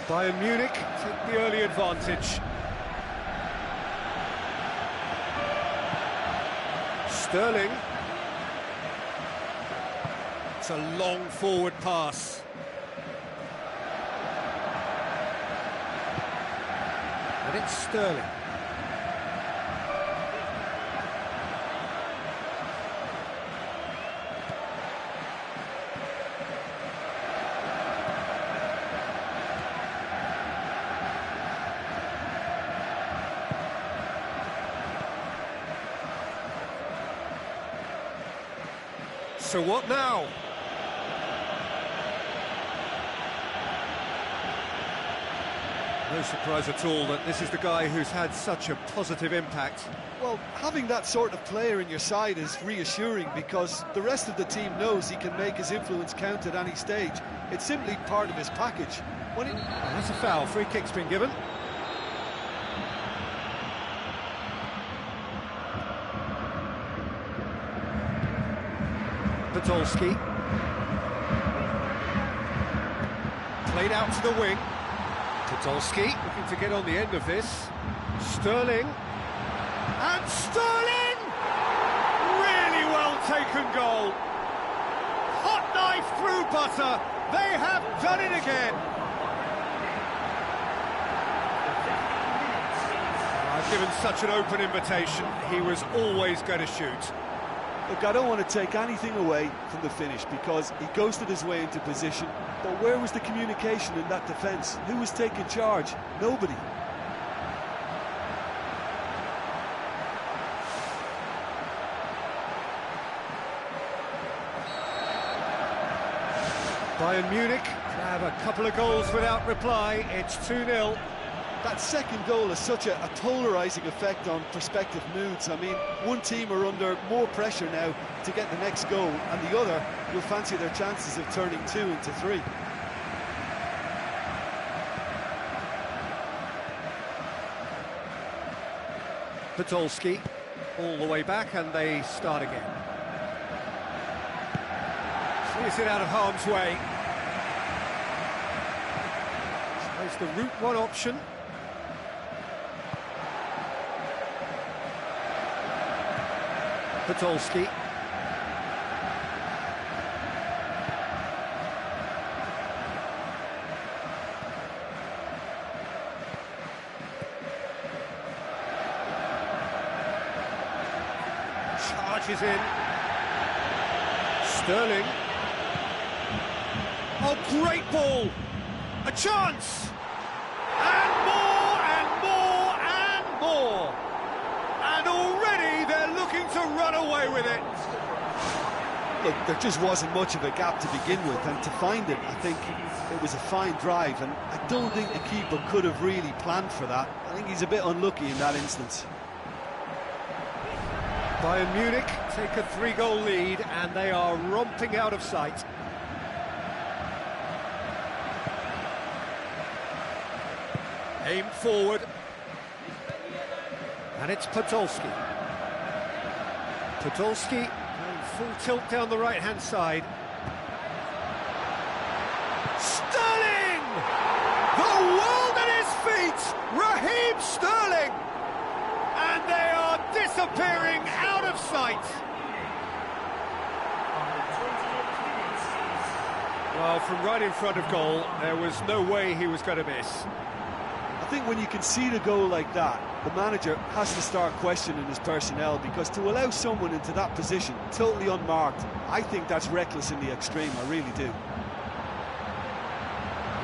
Bayern Munich take the early advantage. Sterling. It's a long forward pass. And it's Sterling. So what now? No surprise at all that this is the guy who's had such a positive impact. Well, having that sort of player in your side is reassuring because the rest of the team knows he can make his influence count at any stage. It's simply part of his package. That's a foul. Free kick's been given. Podolski. Played out to the wing. Podolski looking to get on the end of this. Sterling. And Sterling! Really well taken goal. Hot knife through butter. They have done it again. I've given such an open invitation. He was always going to shoot. Look, I don't want to take anything away from the finish because he ghosted his way into position, but where was the communication in that defence? Who was taking charge? Nobody. Bayern Munich have a couple of goals without reply. It's 2-0. That second goal has such a polarising effect on prospective moods. I mean, one team are under more pressure now to get the next goal, and the other will fancy their chances of turning 2 into 3. Podolski all the way back, and they start again. Clears it out of harm's way. It's the route one option. Podolski. Charges in. Sterling. Oh, great ball! A chance! And more, and more, and more! And already they're looking to run away with it. Look, there just wasn't much of a gap to begin with, and to find it, I think it was a fine drive, and I don't think the keeper could have really planned for that. I think he's a bit unlucky in that instance. Bayern Munich take a 3-goal lead, and they are romping out of sight. Aimed forward. And it's Podolski. Podolski going full tilt down the right-hand side. Sterling! The world at his feet! Raheem Sterling! And they are disappearing out of sight. Well, from right in front of goal, there was no way he was going to miss. I think when you can see the goal like that, the manager has to start questioning his personnel, because to allow someone into that position totally unmarked, I think that's reckless in the extreme, I really do.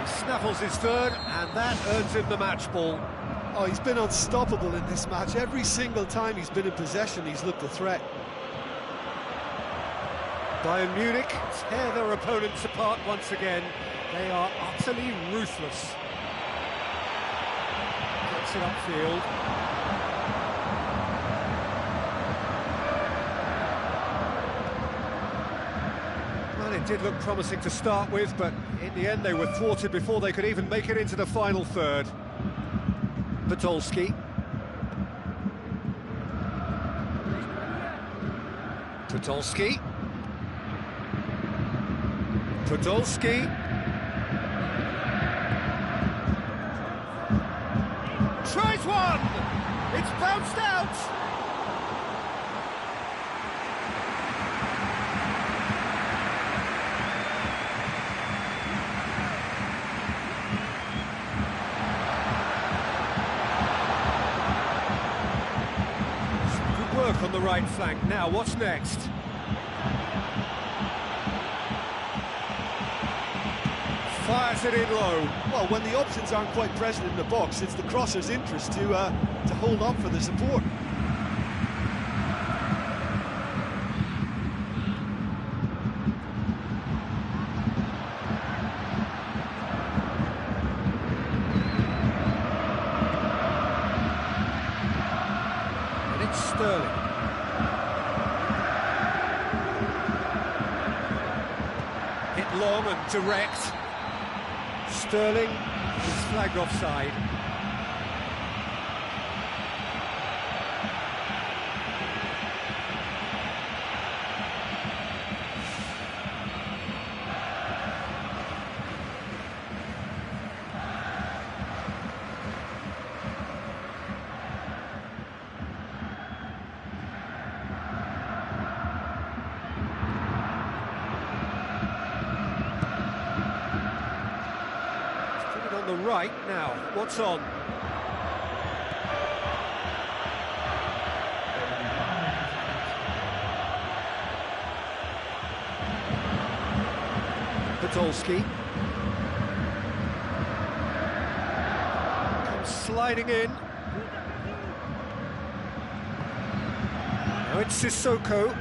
He snaffles his third, and that earns him the match ball. Oh, he's been unstoppable in this match. Every single time he's been in possession, he's looked a threat. Bayern Munich tear their opponents apart once again. They are utterly ruthless. Gets it upfield. Well, it did look promising to start with, but in the end they were thwarted before they could even make it into the final third. Podolski. Podolski. Podolski. one! It's bounced out! Some good work on the right flank. Now, what's next? Fires it in low. Well, when the options aren't quite present in the box, it's the crosser's interest to hold on for the support. And it's Sterling. Hit long and direct. Sterling is flagged offside. On the right now, what's on? Podolski comes sliding in. Now it's Sissoko.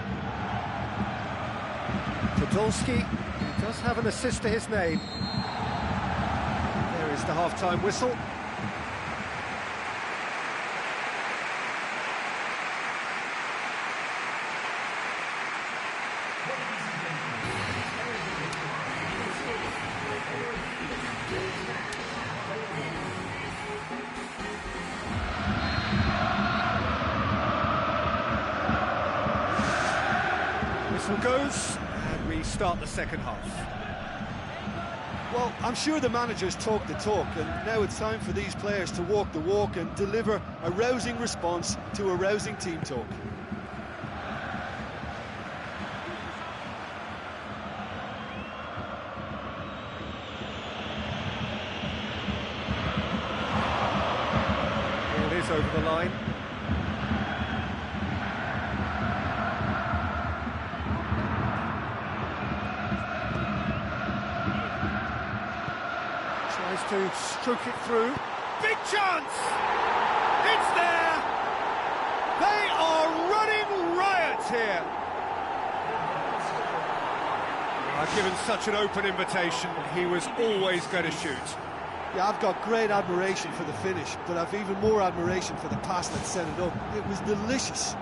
Podolski, who does have an assist to his name. There is the half-time whistle. Whistle goes, and we start the second half. Well, I'm sure the managers talk the talk, and now it's time for these players to walk the walk and deliver a rousing response to a rousing team talk. Here it is over the line. To stroke it through. Big chance! It's there! They are running riot here! Given such an open invitation, he was always going to shoot. Yeah, I've got great admiration for the finish, but I've even more admiration for the pass that set it up. It was delicious.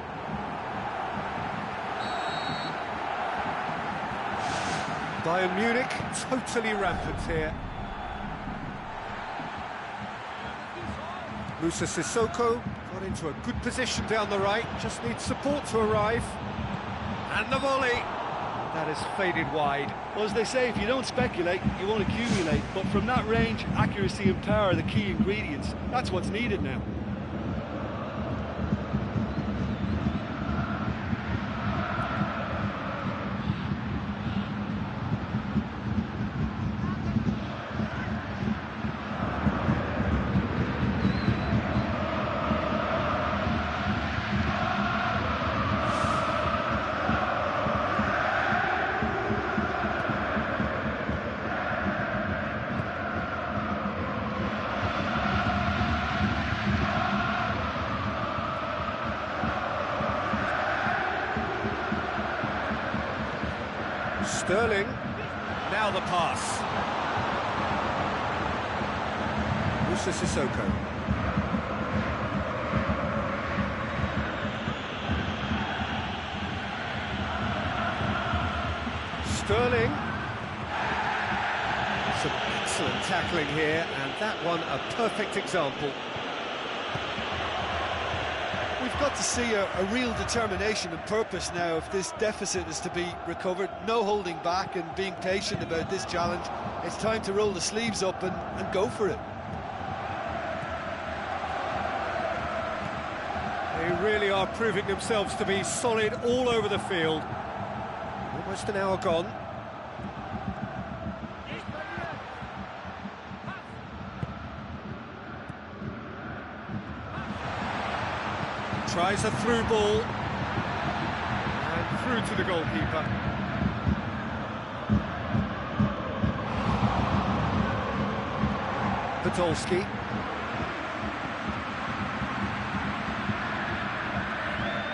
Bayern Munich totally rampant here. Moussa Sissoko got into a good position down the right, just needs support to arrive. And the volley! That has faded wide. Well, as they say, if you don't speculate, you won't accumulate. But from that range, accuracy and power are the key ingredients. That's what's needed now. Sterling, now the pass. Moussa Sissoko. Sterling. Some excellent tackling here, and that one a perfect example. We've got to see a real determination and purpose now if this deficit is to be recovered. No holding back and being patient about this challenge. It's time to roll the sleeves up and go for it. They really are proving themselves to be solid all over the field. Almost an hour gone. Tries a through ball. And through to the goalkeeper. Podolski.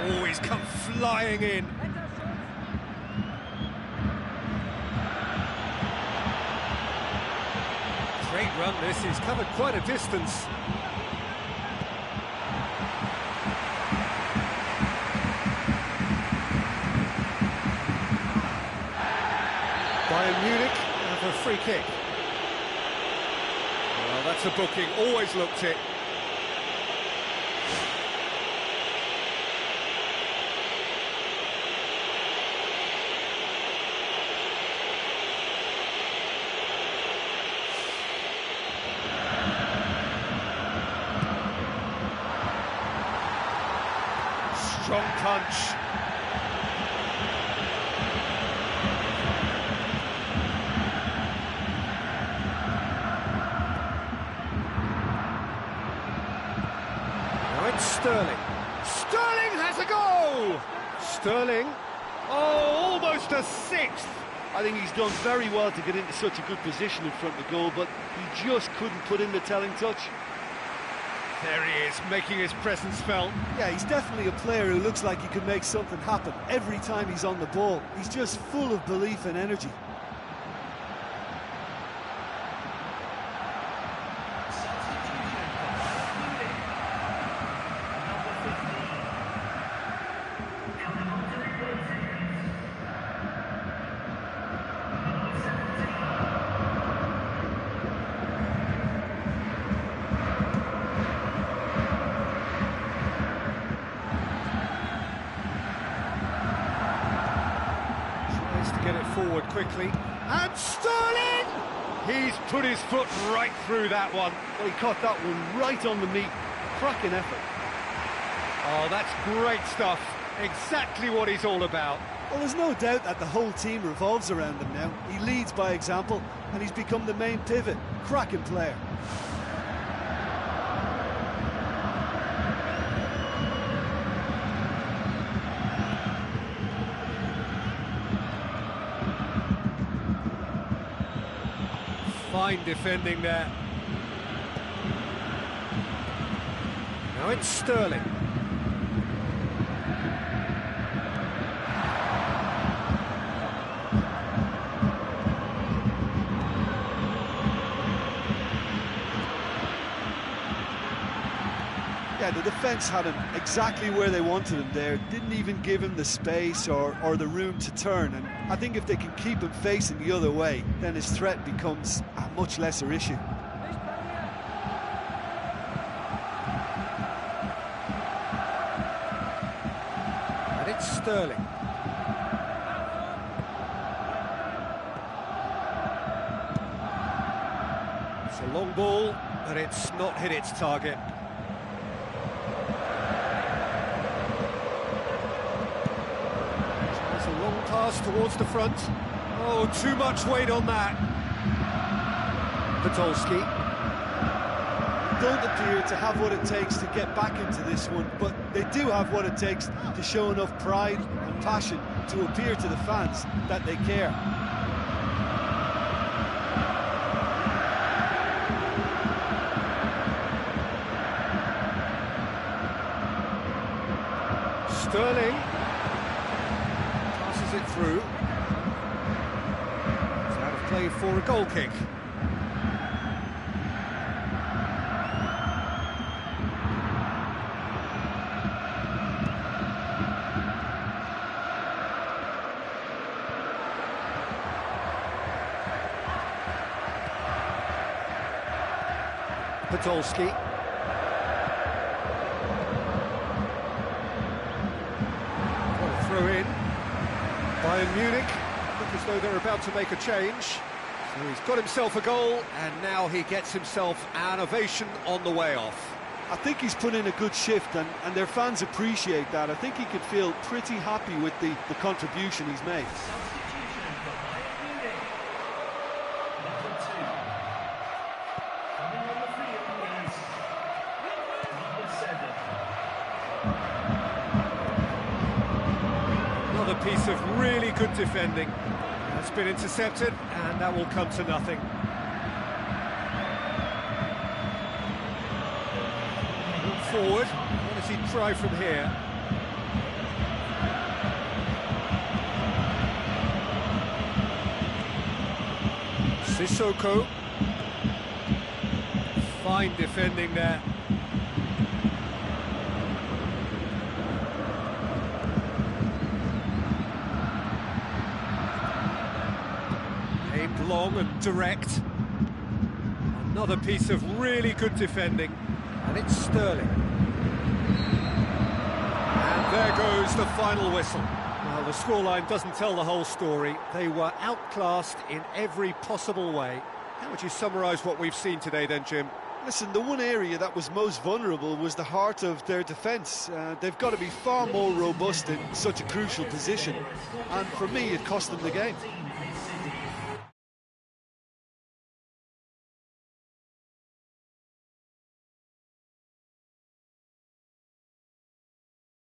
Oh, he's come flying in. Great run this, he's covered quite a distance. Bayern Munich have a free kick. Well, that's a booking, always looked it. Strong punch. Now it's Sterling. Sterling has a goal! Sterling, oh, almost a sixth. I think he's done very well to get into such a good position in front of the goal, but he just couldn't put in the telling touch. There he is, making his presence felt. Yeah, he's definitely a player who looks like he can make something happen every time he's on the ball. He's just full of belief and energy. Get it forward quickly, and Sterling! He's put his foot right through that one. Well, he caught that one right on the meat. Cracking effort. Oh, that's great stuff. Exactly what he's all about. Well, there's no doubt that the whole team revolves around him now. He leads by example, and he's become the main pivot. Cracking player. Fine defending there. Now it's Sterling. Yeah, the defence had him exactly where they wanted him there. Didn't even give him the space or the room to turn. And I think if they can keep him facing the other way, then his threat becomes a much lesser issue. And it's Sterling. It's a long ball, but it's not hit its target. Long pass towards the front. Oh, too much weight on that. Podolski. Don't appear to have what it takes to get back into this one, but they do have what it takes to show enough pride and passion to appear to the fans that they care. Sterling. It through. It's out of play for a goal kick. Podolski. Got a throw in. Bayern Munich look as though they're about to make a change. So he's got himself a goal, and now he gets himself an ovation on the way off. I think he's put in a good shift, and their fans appreciate that. I think he could feel pretty happy with the contribution he's made. Another piece of really good defending. That's been intercepted, and that will come to nothing. Forward, what does he try from here? Sissoko. Fine defending there. Aimed long and direct. Another piece of really good defending. And it's Sterling. And there goes the final whistle. Well, the scoreline doesn't tell the whole story. They were outclassed in every possible way. How would you summarise what we've seen today then, Jim? Listen, the one area that was most vulnerable was the heart of their defence. They've got to be far more robust in such a crucial position. And for me, it cost them the game.